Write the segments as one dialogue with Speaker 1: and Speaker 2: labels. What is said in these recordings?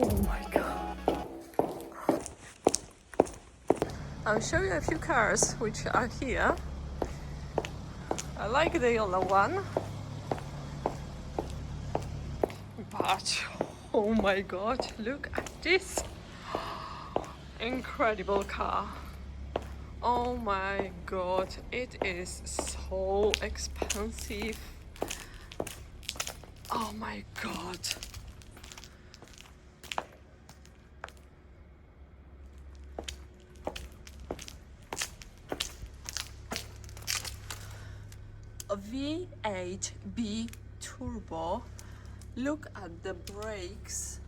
Speaker 1: Oh my god. I'll show you a few cars which are here. I like the yellow one. But oh my god, look at this incredible car. Oh my god, it is so expensive. Oh my god. A V8 B turbo. Look at the brakes.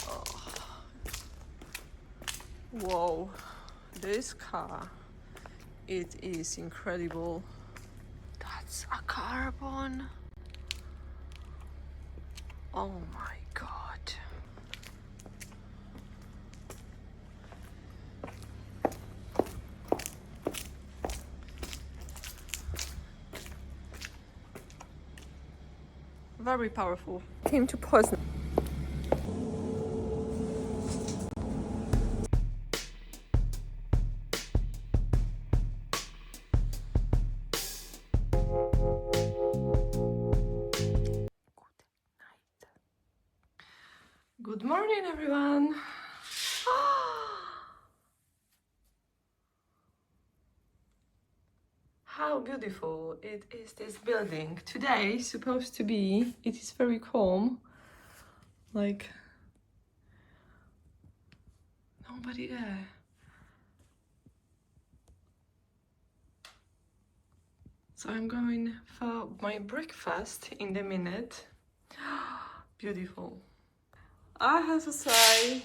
Speaker 1: Oh. Whoa, this car, it is incredible. That's a carbon. Oh my god. Very powerful. Came to Poznan. Good morning, everyone. How beautiful it is, this building. Today supposed to be, it is very calm, like nobody there. So I'm going for my breakfast in a minute. Beautiful. I have to say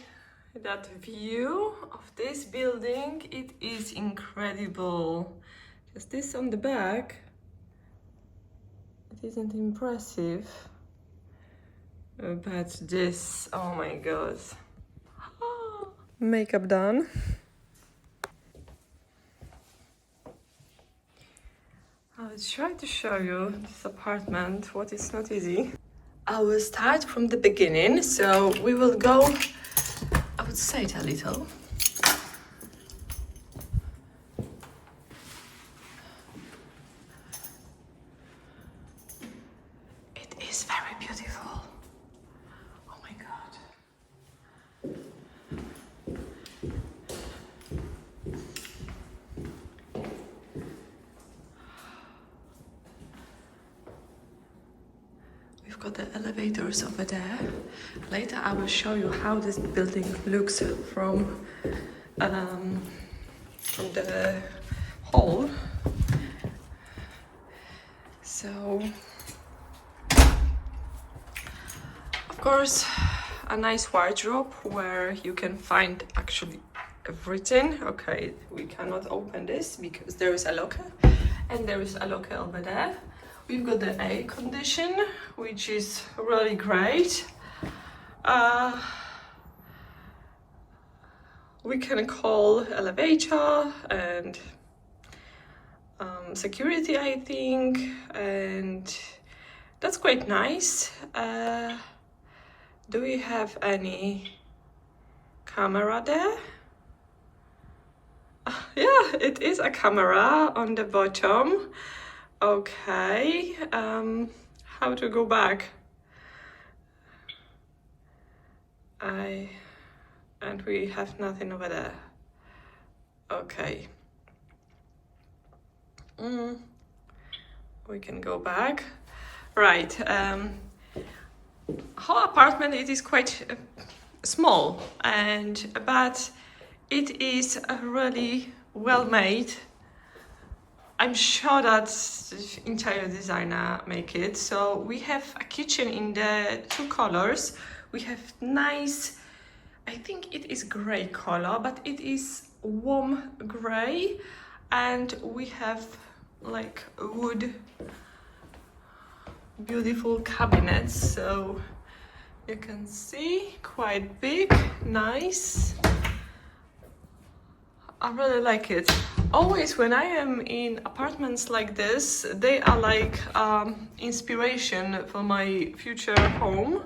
Speaker 1: that view of this building, it is incredible. Just this on the back, it isn't impressive, but this, oh my god. Makeup done. I will try to show you this apartment, what is not easy. I will start from the beginning, so we will go, I would say it a little. It is very beautiful. Oh my god. We've got the elevators over there. Later I will show you how this building looks from the hall. So, of course, a nice wardrobe where you can find actually everything. Okay, we cannot open this because there is a locker, and there is a locker over there. We've got the air condition, which is really great. We can call elevator and security, I think, and that's quite nice. Do we have any camera there? Yeah, it is a camera on the bottom. Okay, how to go back? And we have nothing over there. Okay. We can go back. Right. Whole apartment, it is quite small, but it is really well made. I'm sure that the interior designer make it. So we have a kitchen in the two colors. We have nice, I think it is gray color, but it is warm gray, and we have like wood, beautiful cabinets. So you can see, quite big, nice. I really like it. Always when I am in apartments like this, they are like inspiration for my future home.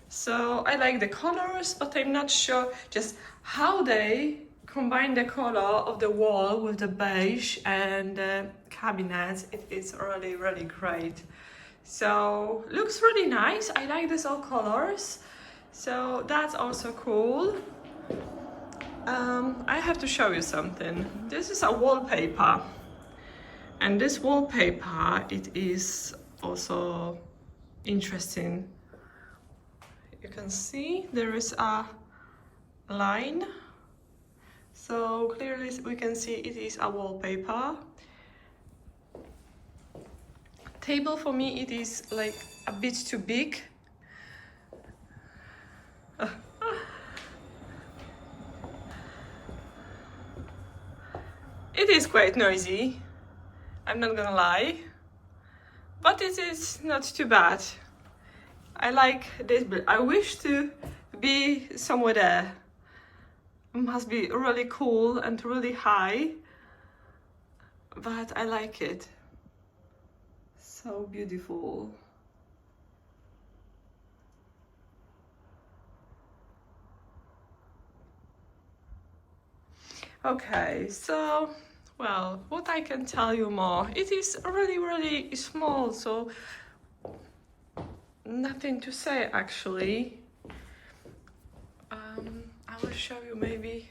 Speaker 1: So I like the colors, but I'm not sure just how they combine the color of the wall with the beige and the cabinets. It is really, really great. So looks really nice. I like these all colors. So that's also cool. I have to show you something. This is a wallpaper. And this wallpaper, it is also interesting. You can see there is a line. So clearly we can see it is a wallpaper. Table for me, it is like a bit too big. It is quite noisy, I'm not gonna lie, but it is not too bad. I like this, but I wish to be somewhere there. It must be really cool and really high, but I like it. So beautiful. Okay, so, well, what I can tell you more, it is really, really small, so nothing to say actually. I will show you maybe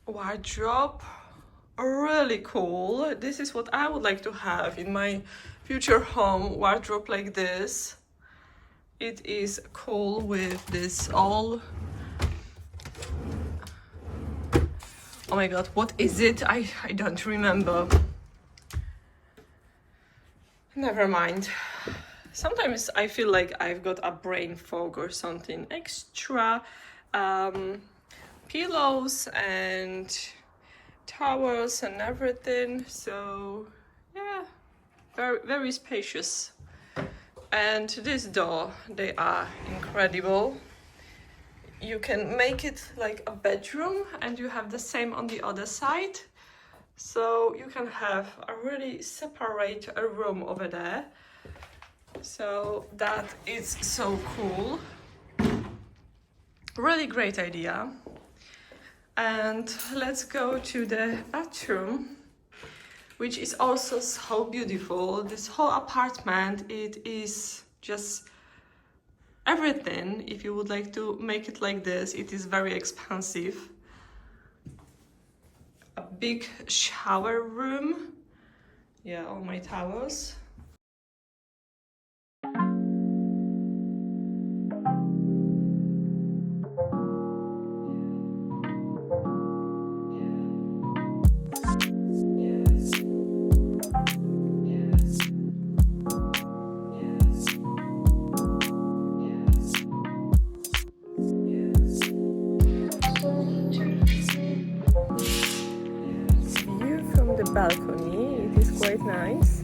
Speaker 1: wardrobe. Really cool. This is what I would like to have in my future home, wardrobe like this. It is cool with this all. Oh my god, what is it? I don't remember. Never mind. Sometimes I feel like I've got a brain fog or something. Extra pillows and towels and everything. So yeah, very, very spacious. And this door, they are incredible. You can make it like a bedroom and you have the same on the other side. So you can have a really separate room over there. So that is so cool. Really great idea. And let's go to the bathroom, which is also so beautiful. This whole apartment, it is just everything. If you would like to make it like this, it is very expensive. A big shower room. Yeah, all my towels. The balcony, it is quite nice.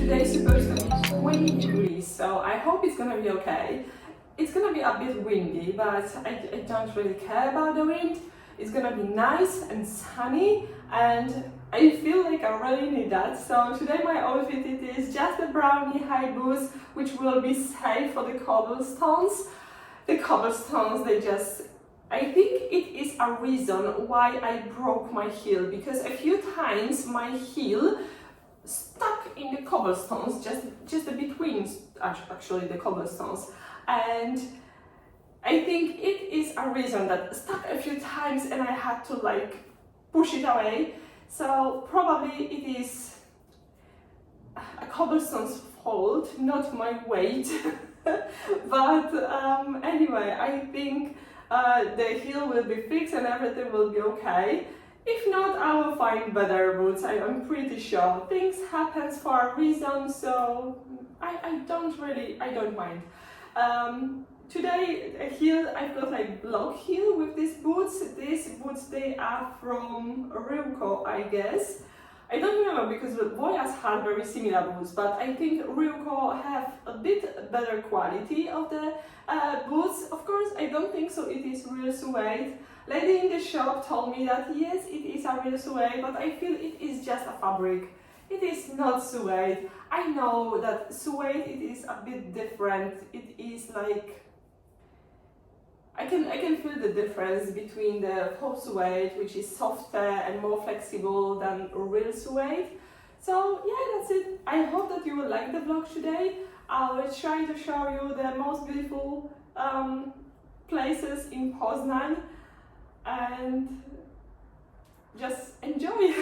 Speaker 1: Today's supposed to be 20 degrees, so I hope it's gonna be okay. It's gonna be a bit windy, but I don't really care about the wind. It's gonna be nice and sunny, and I feel like I really need that. So today my outfit, it is just the brown knee-high boots, which will be safe for the cobblestones. The cobblestones, they just, I think it is a reason why I broke my heel, because a few times my heel stuck in the cobblestones, just between actually the cobblestones, and I think it is a reason that stuck a few times and I had to like push it away. So probably it is a cobblestone's fault, not my weight. But anyway, I think the heel will be fixed and everything will be okay. If not, I will find better boots. I'm pretty sure. Things happen for a reason, so I don't mind. Today here I've got like block heel with these boots. These boots, they are from Ryuko, I guess. I don't remember because Voyas had very similar boots, but I think Ryuko have a bit better quality of the boots. Of course, I don't think so it is real suede. Lady in the shop told me that yes, it is a real suede, but I feel it is just a fabric. It is not suede. I know that suede, it is a bit different. It is like, I can feel the difference between the faux suede, which is softer and more flexible than real suede. So yeah, that's it. I hope that you will like the vlog today. I will try to show you the most beautiful places in Poznan and just enjoy.